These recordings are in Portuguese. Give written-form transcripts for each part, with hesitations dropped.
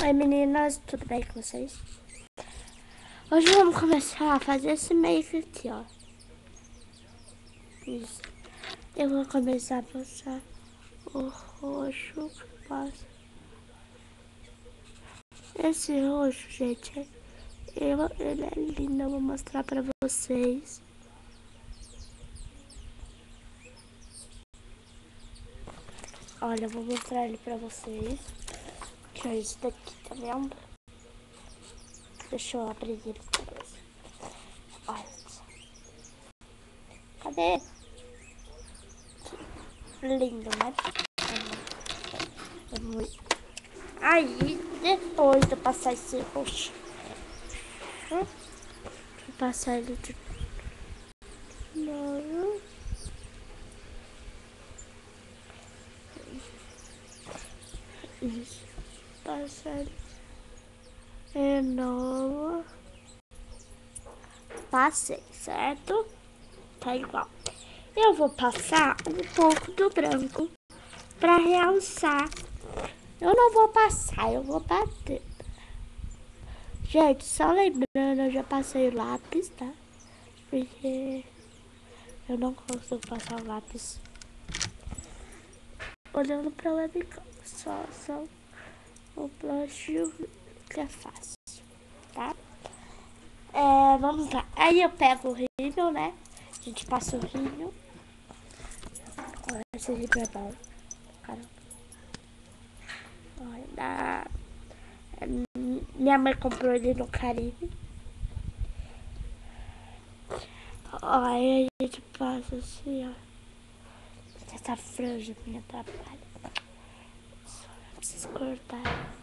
Oi meninas, tudo bem com vocês? Hoje vamos começar a fazer esse make aqui, ó. Isso. Eu vou começar a passar o roxo que passa. Esse roxo, gente, ele é lindo, eu vou mostrar pra vocês. Olha, eu vou mostrar ele pra vocês. Que é esse daqui, tá vendo? Deixa eu abrir ele pra vocês. Olha só. Cadê? Lindo, né? Aí, depois de passar esse roxo, vou passar ele de novo. Isso. Passar ele de novo. Passei, certo? Tá igual. Eu vou passar um pouco do branco pra realçar. Eu não vou passar, eu vou bater. Gente, só lembrando, eu já passei o lápis, tá? Porque eu não consigo passar o lápis olhando pra webcam. Só o blush que é fácil, tá? Vamos lá. Aí eu pego o rímel, né? A gente passa o rímel. Olha, esse rímel é bom. Caramba. Olha, minha mãe comprou ele no Caribe. Aí a gente passa assim, ó. Essa franja me atrapalha. Só preciso cortar.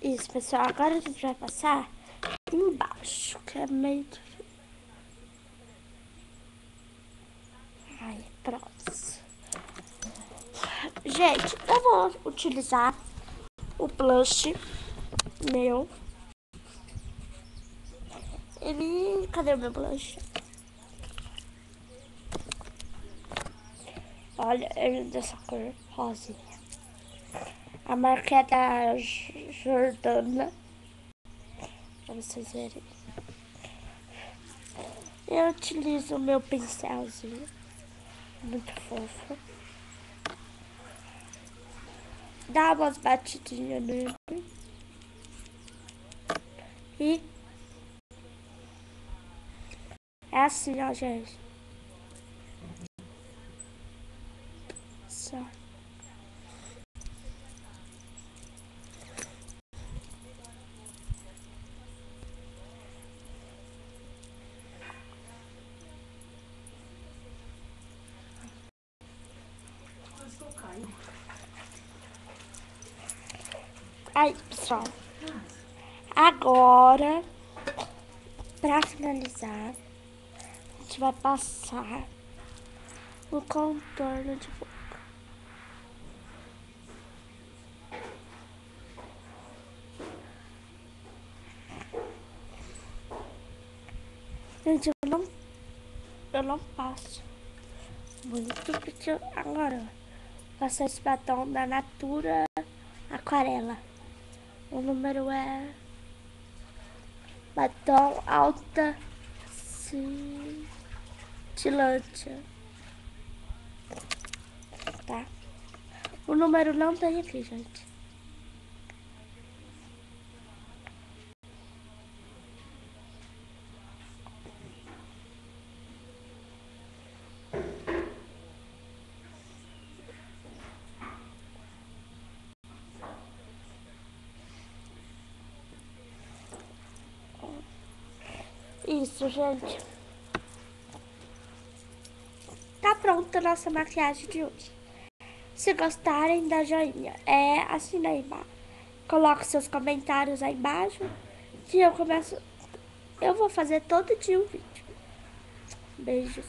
Isso, pessoal. Agora a gente vai passar embaixo, que é meio difícil. Aí, pronto. Gente, eu vou utilizar o blush meu. Cadê o meu blush? Olha, ele dessa cor rosinha. A marca é da Jordana. Pra vocês verem. Eu utilizo o meu pincelzinho. Muito fofo. Dá umas batidinhas nele. E é assim, ó, gente. Só. Aí, pessoal. Agora, pra finalizar, a gente vai passar o contorno de boca. Gente, eu não passo muito, porque agora vou passar esse batom da Natura Aquarela. O número é batom alta cintilante, tá? O número não tem aqui, gente. Isso, gente. Tá pronta a nossa maquiagem de hoje. Se gostarem, dá joinha. Assina aí embaixo. Coloque seus comentários aí embaixo. Que eu vou fazer todo dia um vídeo. Beijos.